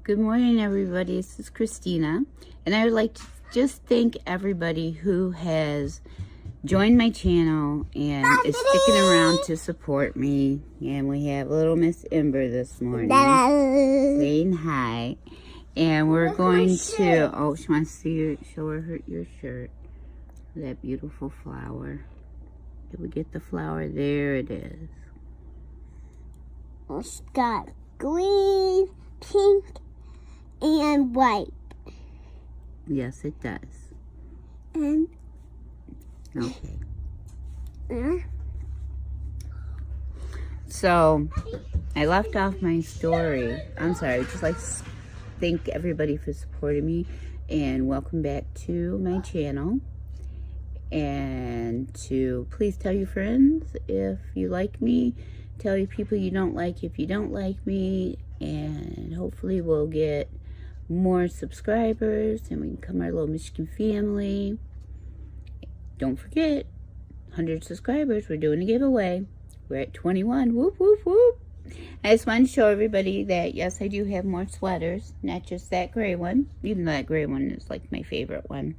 Good morning, everybody. This is Christina, and I would like to just thank everybody who has joined my channel and is sticking around to support me. And we have little Miss Ember this morning saying hi. And we're going to, oh, she wants to see you, show her your shirt. That beautiful flower. Did we get the flower? There it is. It's got green, pink, and white. Yes, it does. And okay. So, I left off my story. I'm sorry. I'd just like to thank everybody for supporting me. And welcome back to my channel. And to please tell your friends if you like me. Tell your people you don't like if you don't like me. And hopefully we'll get more subscribers. And we can become our little Michigan family. Don't forget, 100 subscribers. We're doing a giveaway. We're at 21. Whoop, whoop, whoop. I just want to show everybody that, yes, I do have more sweaters. Not just that gray one. Even though that gray one is like my favorite one.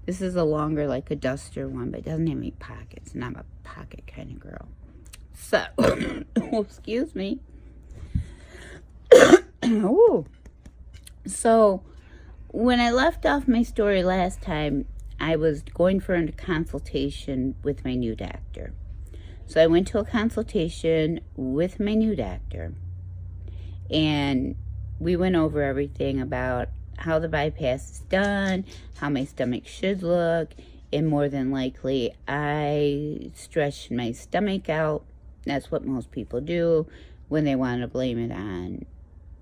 This is a longer, like a duster one, but it doesn't have any pockets. And I'm a pocket kind of girl. So, oh, excuse me. Oh. So, when I left off my story last time, I was going for a consultation with my new doctor. So I went to a consultation with my new doctor, and we went over everything about how the bypass is done, how my stomach should look, and more than likely, I stretched my stomach out. That's what most people do when they want to blame it on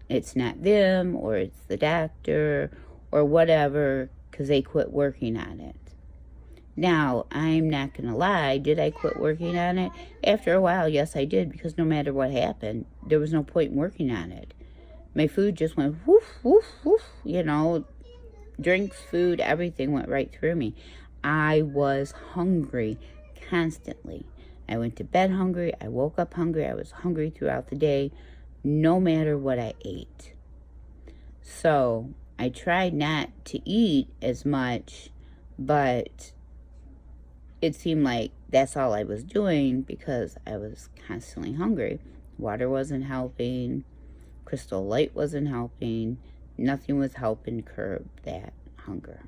it's not them, or it's the doctor, or whatever, because they quit working on it. Now, I'm not going to lie, did I quit working on it? After a while, yes, I did, because no matter what happened, there was no point in working on it. My food just went woof, woof, woof, you know, drinks, food, everything went right through me. I was hungry constantly. I went to bed hungry, I woke up hungry, I was hungry throughout the day, no matter what I ate. So, I tried not to eat as much, but it seemed like that's all I was doing because I was constantly hungry. Water wasn't helping. Crystal Light wasn't helping. Nothing was helping curb that hunger.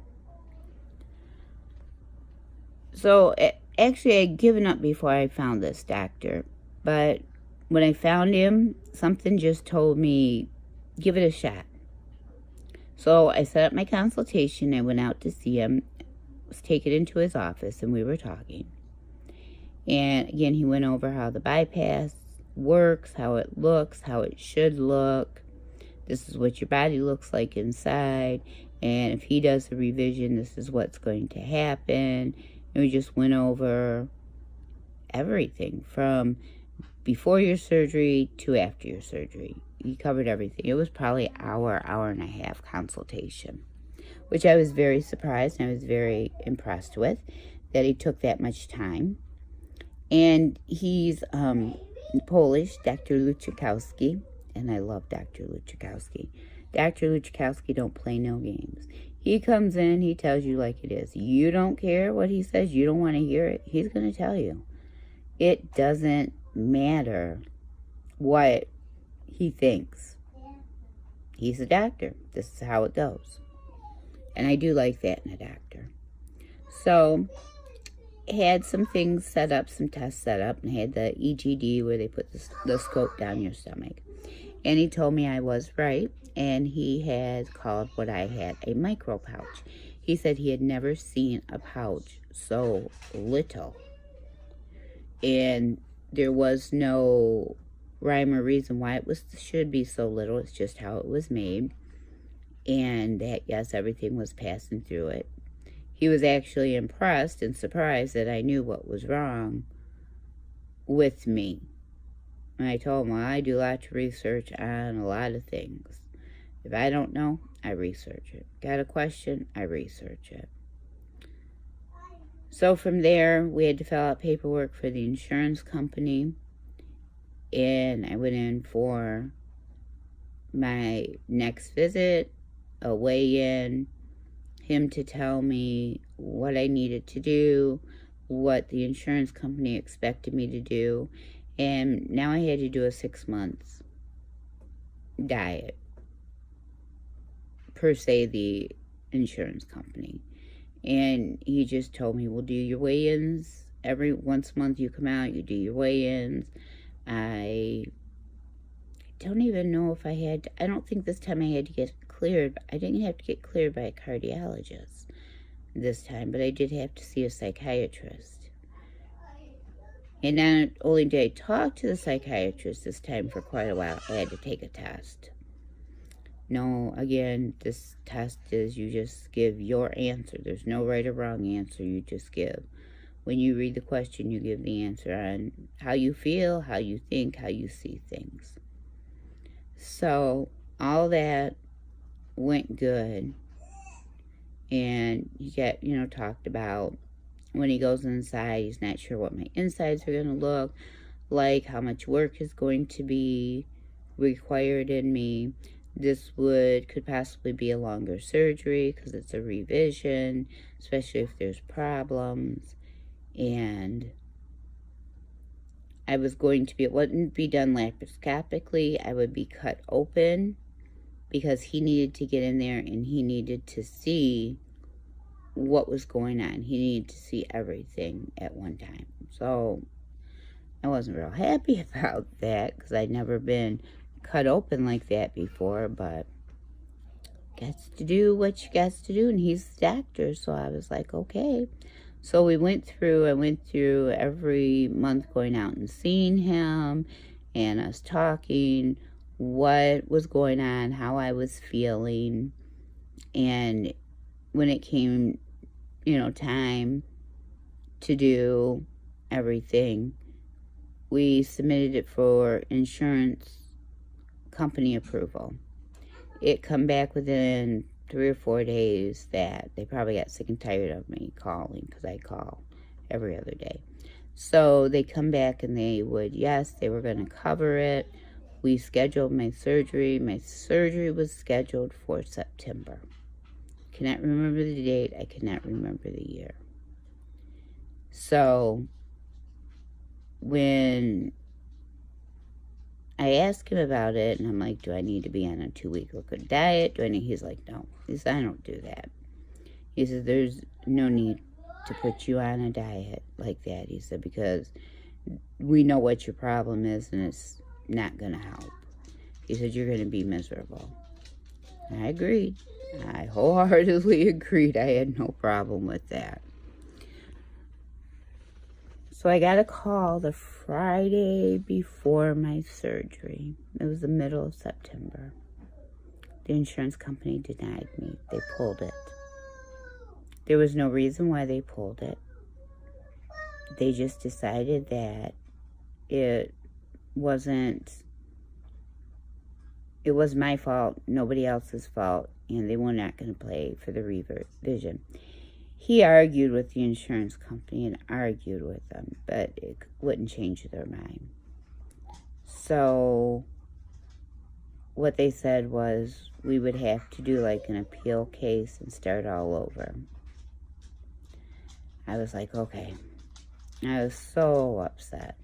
So, actually, I'd given up before I found this doctor. But when I found him, something just told me, give it a shot. So, I set up my consultation. I went out to see him. Was taken into his office, and we were talking. And again, he went over how the bypass works, how it looks, how it should look. This is what your body looks like inside. And if he does a revision, this is what's going to happen. And we just went over everything from before your surgery to after your surgery. He covered everything. It was probably an hour and a half consultation, which I was very surprised and I was very impressed with, that he took that much time. And he's Polish, Dr. Luchikowski, and I love Dr. Luchikowski. Dr. Luchikowski don't play no games. He comes in, he tells you like it is. You don't care what he says, you don't want to hear it, he's going to tell you. It doesn't matter what he thinks. He's a doctor. This is how it goes. And I do like that in a doctor. So, had some things set up, some tests set up, and had the EGD where they put the scope down your stomach. And he told me I was right, and he had called what I had a micro pouch. He said he had never seen a pouch so little. And there was no rhyme or reason why it should be so little. It's just how it was made. And that, yes, everything was passing through it. He was actually impressed and surprised that I knew what was wrong with me. And I told him, well, I do lots of research on a lot of things. If I don't know, I research it. Got a question, I research it. So from there, we had to fill out paperwork for the insurance company. And I went in for my next visit, a weigh-in, him to tell me what I needed to do, what the insurance company expected me to do, and now I had to do a 6 months diet, per se the insurance company. And he just told me, well, do your weigh-ins. Every once a month you come out, you do your weigh-ins. I don't even know if I don't think this time I had to get cleared. I didn't have to get cleared by a cardiologist this time, but I did have to see a psychiatrist. And not only did I talk to the psychiatrist this time for quite a while, I had to take a test. No, again, this test is you just give your answer. There's no right or wrong answer. You just give. When you read the question, you give the answer on how you feel, how you think, how you see things. So all that went good. And he got, talked about when he goes inside, he's not sure what my insides are going to look like, how much work is going to be required in me. This could possibly be a longer surgery because it's a revision, especially if there's problems. And it wouldn't be done laparoscopically. I would be cut open because he needed to get in there and he needed to see what was going on. He needed to see everything at one time. So I wasn't real happy about that because I'd never been cut open like that before, but gets to do what you got to do, and he's the doctor, so I was like, okay. So I went through every month going out and seeing him and us talking what was going on, how I was feeling. And when it came, time to do everything, we submitted it for insurance company approval. It come back within 3 or 4 days that they probably got sick and tired of me calling because I call every other day. So they come back and they were going to cover it. We scheduled my surgery. My surgery was scheduled for September. Cannot remember the date. I cannot remember the year. So when I asked him about it, and I'm like, do I need to be on a 2-week liquid diet? He's like, no. He said, I don't do that. He said, there's no need to put you on a diet like that. He said, because we know what your problem is, and it's not going to help. He said, you're going to be miserable. I agreed. I wholeheartedly agreed. I had no problem with that. So I got a call the Friday before my surgery. It was the middle of September. The insurance company denied me. They pulled it. There was no reason why they pulled it. They just decided that it was my fault, nobody else's fault, and they were not going to pay for the revision. He argued with the insurance company and argued with them, but it wouldn't change their mind. So what they said was we would have to do like an appeal case and start all over. I was like, okay. I was so upset.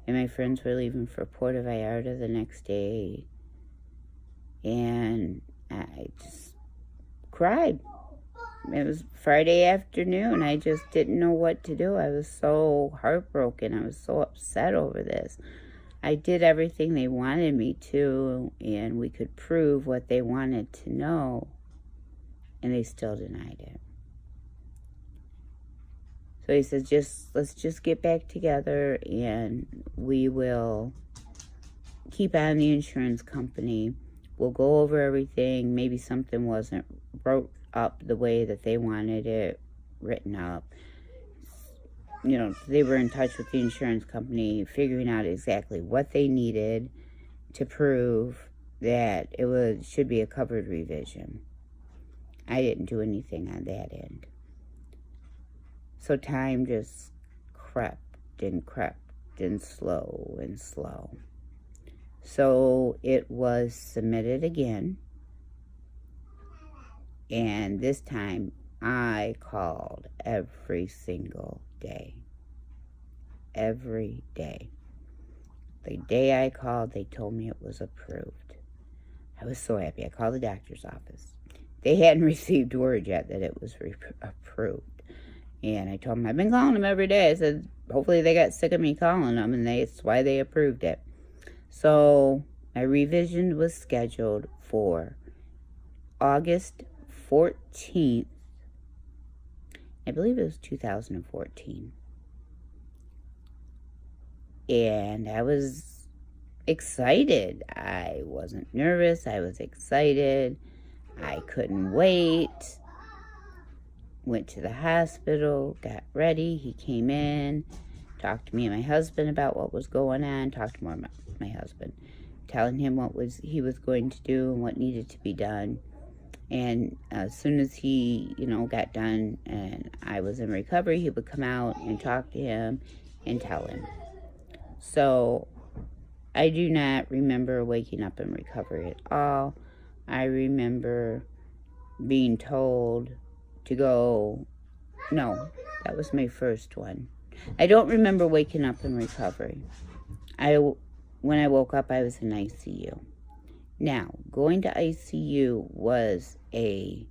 And my friends were leaving for Puerto Vallarta the next day. And I just cried. It was Friday afternoon. I just didn't know what to do. I was so heartbroken. I was so upset over this. I did everything they wanted me to, and we could prove what they wanted to know, and they still denied it. So he says, let's just get back together, and we will keep on the insurance company. We'll go over everything. Maybe something wasn't wrote up the way that they wanted it written up. They were in touch with the insurance company, figuring out exactly what they needed to prove that it should be a covered revision. I didn't do anything on that end. So time just crept and slow and slow. So it was submitted again. And this time I called every single day. Every day. The day I called, they told me it was approved. I was so happy. I called the doctor's office. They hadn't received word yet that it was approved. And I told them, I've been calling them every day. I said, hopefully they got sick of me calling them, and that's why they approved it. So my revision was scheduled for August 14th. I believe it was 2014. And I was excited. I wasn't nervous. I was excited. I couldn't wait. Went to the hospital, got ready. He came in, talked to me and my husband about what was going on, talked more about my husband, telling him what he was going to do and what needed to be done. And as soon as he, got done and I was in recovery, he would come out and talk to him and tell him. So I do not remember waking up in recovery at all. I remember being told to go, no, that was my first one. I don't remember waking up in recovery. When I woke up, I was in ICU. Now, going to ICU was a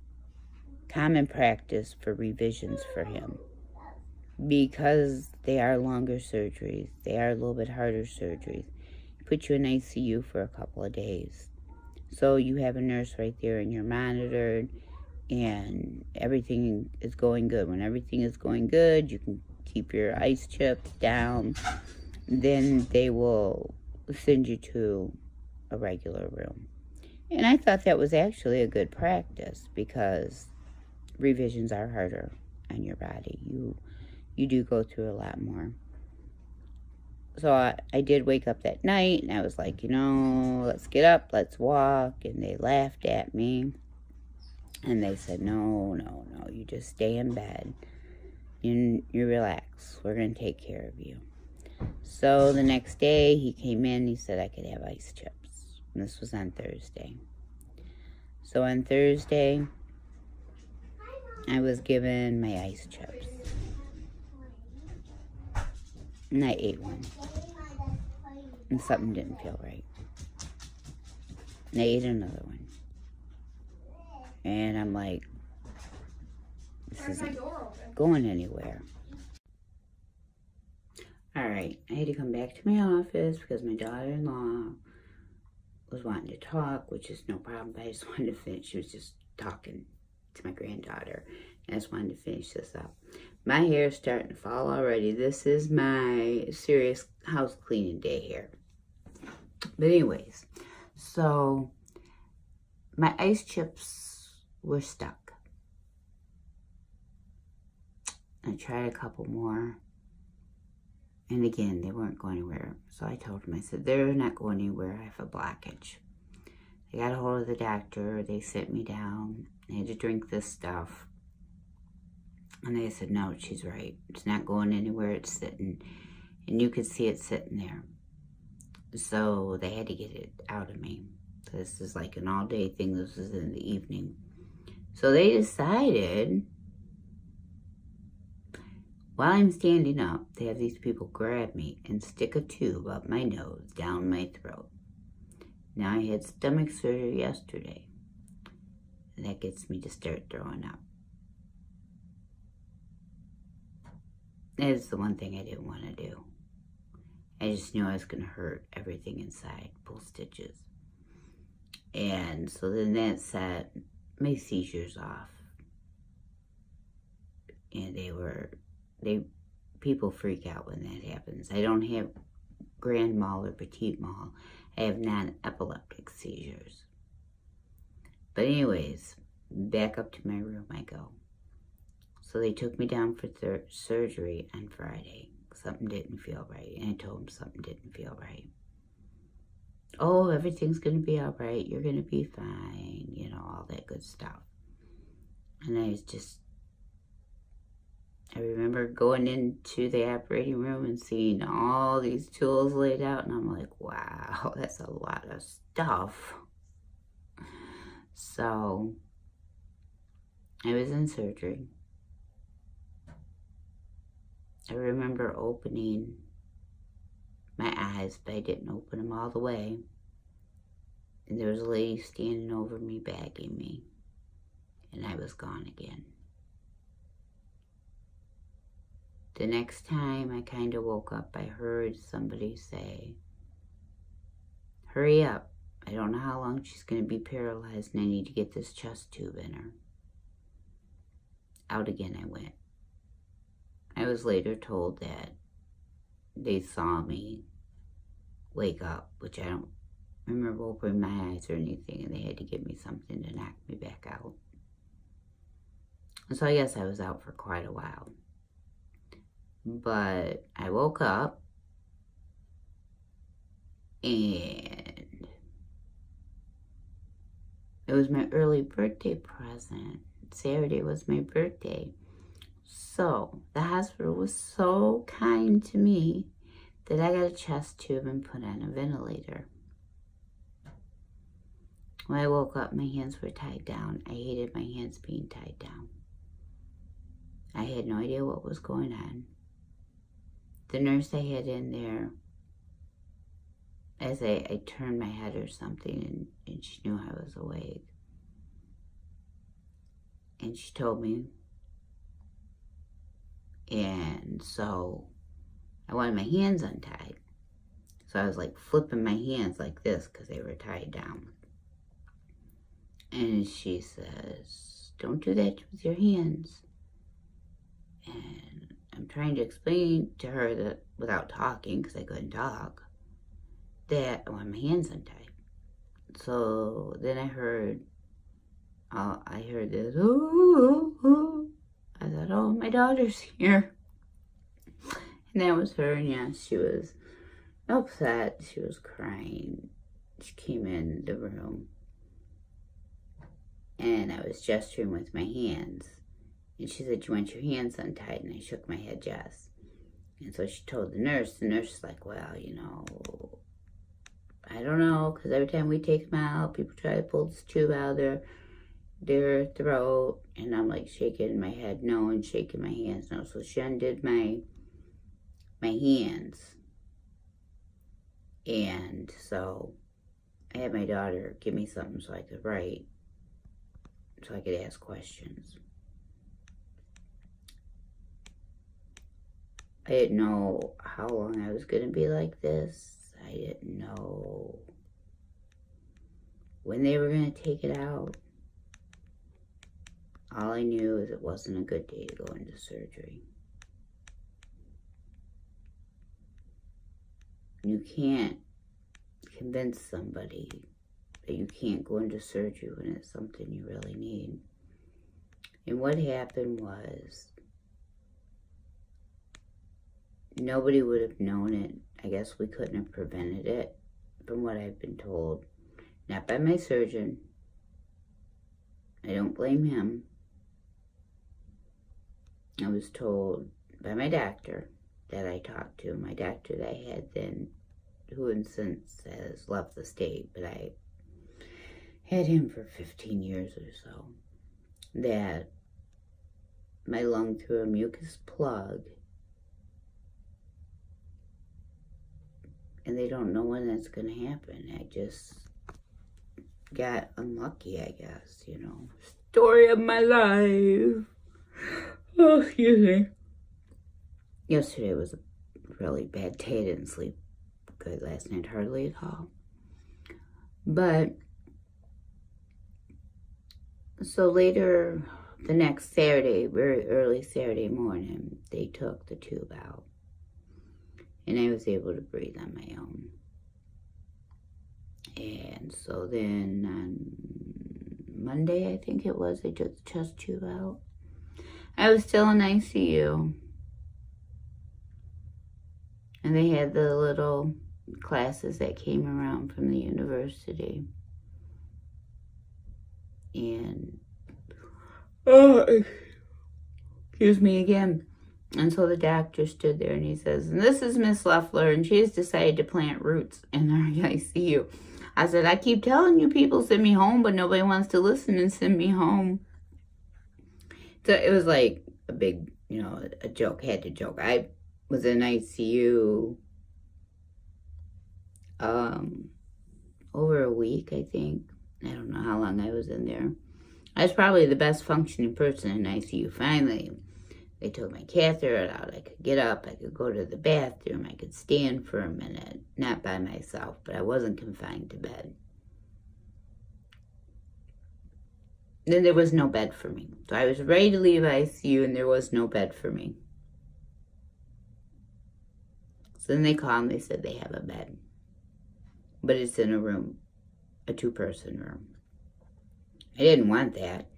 common practice for revisions for him because they are longer surgeries. They are a little bit harder surgeries. Put you in ICU for a couple of days. So you have a nurse right there and you're monitored and everything is going good. When everything is going good, you can keep your ice chips down. Then they will send you to a regular room. And I thought that was actually a good practice because revisions are harder on your body. You do go through a lot more. So I did wake up that night and I was like, let's get up, let's walk. And they laughed at me. And they said, no, you just stay in bed. You relax. We're going to take care of you. So the next day he came in, he said I could have ice chips. And this was on Thursday. So on Thursday, I was given my ice chips. And I ate one. And something didn't feel right. And I ate another one. And I'm like, this isn't going anywhere. All right, I had to come back to my office because my daughter-in-law was wanting to talk, which is no problem, but I just wanted to finish. She was just talking to my granddaughter. And I just wanted to finish this up. My hair is starting to fall already. This is my serious house cleaning day here. But anyways, so my ice chips were stuck. I tried a couple more. And again, they weren't going anywhere. So I told them, I said, they're not going anywhere. I have a blockage. They got a hold of the doctor. They sent me down. I had to drink this stuff. And they said, no, she's right. It's not going anywhere. It's sitting. And you could see it sitting there. So they had to get it out of me. This is like an all-day thing. This was in the evening. So they decided, while I'm standing up, they have these people grab me and stick a tube up my nose, down my throat. Now I had stomach surgery yesterday. And that gets me to start throwing up. That is the one thing I didn't want to do. I just knew I was going to hurt everything inside, pull stitches. And so then that set my seizures off. And people freak out when that happens. I don't have grand mal or petit mal. I have non-epileptic seizures. But anyways, back up to my room I go. So they took me down for surgery on Friday. Something didn't feel right. And I told them something didn't feel right. Oh, everything's going to be all right. You're going to be fine. All that good stuff. And I was just I remember going into the operating room and seeing all these tools laid out, and I'm like, wow, that's a lot of stuff. So I was in surgery. I remember opening my eyes, but I didn't open them all the way. And there was a lady standing over me, bagging me, and I was gone again. The next time I kind of woke up, I heard somebody say, hurry up. I don't know how long she's going to be paralyzed, and I need to get this chest tube in her. Out again I went. I was later told that they saw me wake up, which I don't remember opening my eyes or anything, and they had to give me something to knock me back out. And so I guess I was out for quite a while. But I woke up, and it was my early birthday present. Saturday was my birthday. So the hospital was so kind to me that I got a chest tube and put on a ventilator. When I woke up, my hands were tied down. I hated my hands being tied down. I had no idea what was going on. The nurse I had in there, as I turned my head or something, and she knew I was awake. And she told me. And so I wanted my hands untied. So I was like flipping my hands like this because they were tied down. And she says, don't do that with your hands. And I'm trying to explain to her that without talking, because I couldn't talk, that I want my hands untied. So then I heard this, oh. I thought, oh, my daughter's here. And that was her, and yeah, she was upset. She was crying. She came in the room, and I was gesturing with my hands. And she said, you want your hands untied? And I shook my head, yes. And so she told the nurse. The nurse was like, well, I don't know, because every time we take them out, people try to pull this tube out of their throat. And I'm like shaking my head no and shaking my hands no. So she undid my hands. And so I had my daughter give me something so I could write, so I could ask questions. I didn't know how long I was going to be like this. I didn't know when they were going to take it out. All I knew is it wasn't a good day to go into surgery. You can't convince somebody that you can't go into surgery when it's something you really need. And what happened was, nobody would have known it. I guess we couldn't have prevented it, from what I've been told. Not by my surgeon. I don't blame him. I was told by my doctor that I talked to, my doctor that I had then, who since has left the state, but I had him for 15 years or so, that my lung through a mucus plug, and they don't know when that's going to happen. I just got unlucky, I guess, Story of my life. Oh, excuse me. Yesterday was a really bad day. I didn't sleep good last night, hardly at all. But, so later, the next Saturday, very early Saturday morning, they took the tube out. And I was able to breathe on my own. And so then on Monday, I think it was, they took the chest tube out. I was still in ICU. And they had the little classes that came around from the university. And, excuse me again. And so the doctor stood there and he says, and this is Miss Loeffler, and she has decided to plant roots in our ICU. I said, I keep telling you people send me home, but nobody wants to listen and send me home. So it was like a big, you know, a joke, had to joke. I was in ICU over a week, I think. I don't know how long I was in there. I was probably the best functioning person in ICU. Finally, they took my catheter out. I could get up. I could go to the bathroom. I could stand for a minute. Not by myself, but I wasn't confined to bed. Then there was no bed for me. So I was ready to leave ICU, and there was no bed for me. So then they called and they said they have a bed. But it's in a room, a 2-person room. I didn't want that.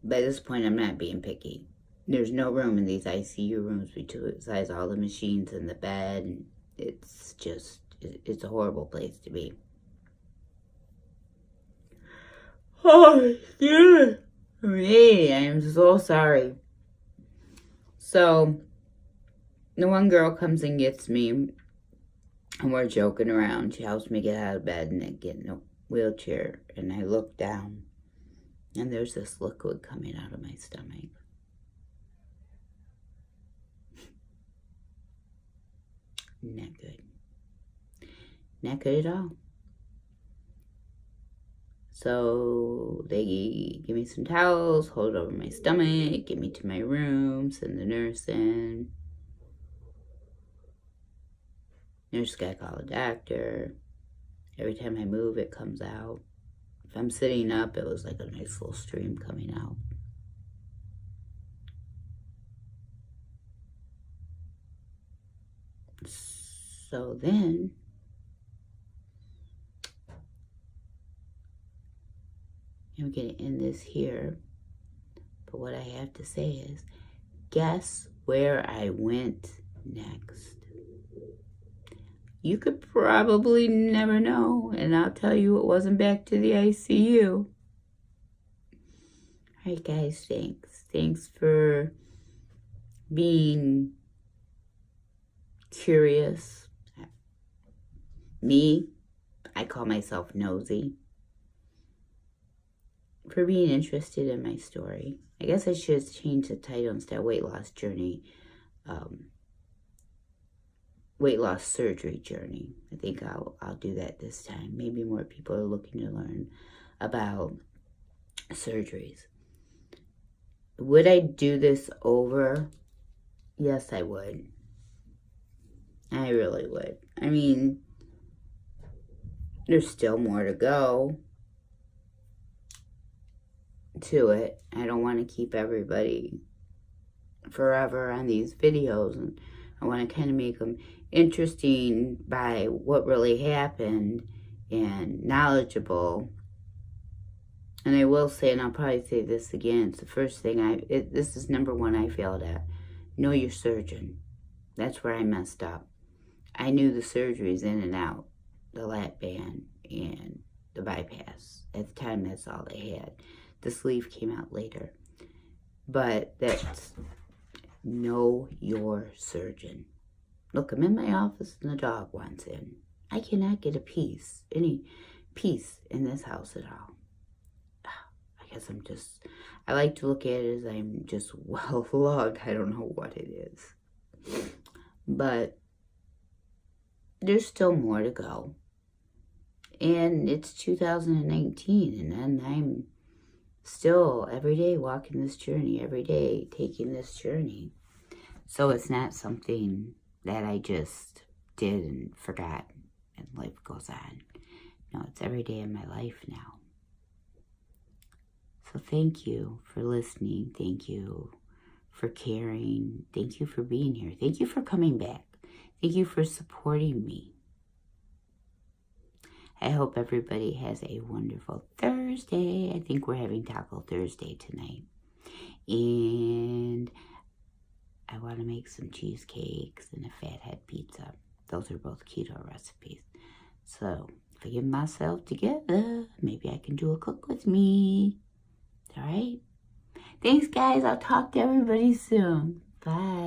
By this point, I'm not being picky. There's no room in these ICU rooms besides all the machines and the bed. And it's just, it's a horrible place to be. Oh, yeah. Hey, I am so sorry. So, the one girl comes and gets me, and we're joking around. She helps me get out of bed and get in a wheelchair, and I look down, and there's this liquid coming out of my stomach. Not good. Not good at all. So they give me some towels, hold it over my stomach, get me to my room, send the nurse in. Nurse got to call a doctor. Every time I move, it comes out. If I'm sitting up, it was like a nice little stream coming out. So then, I'm going to end this here. But what I have to say is, guess where I went next? You could probably never know, and I'll tell you it wasn't back to the ICU. Alright guys, thanks. Thanks for being curious. Me, I call myself nosy. For being interested in my story. I guess I should change the title instead of weight loss journey. Weight loss surgery journey. I think I'll do that this time. Maybe more people are looking to learn about surgeries. Would I do this over? Yes, I would. I really would. I mean, there's still more to go to it. I don't want to keep everybody forever on these videos, and I want to kind of make them interesting by what really happened and knowledgeable. And I will say, and I'll probably say this again, it's the first thing this is number one I failed at. Know your surgeon. That's where I messed up. I knew the surgeries in and out, the lap band and the bypass. At the time, that's all they had. The sleeve came out later. But that's, know your surgeon. Look, I'm in my office and the dog wants in. I cannot get any peace in this house at all. I guess I like to look at it as I'm just well loved. I don't know what it is. But there's still more to go. And it's 2019, and then I'm still every day walking this journey, every day taking this journey. So it's not something that I just did and forgot and life goes on. No, it's every day in my life now. So thank you for listening. Thank you for caring. Thank you for being here. Thank you for coming back. Thank you for supporting me. I hope everybody has a wonderful Thursday. I think we're having Taco Thursday tonight. And I want to make some cheesecakes and a fathead pizza. Those are both keto recipes. So if I get myself together, maybe I can do a cook with me. All right? Thanks, guys. I'll talk to everybody soon. Bye.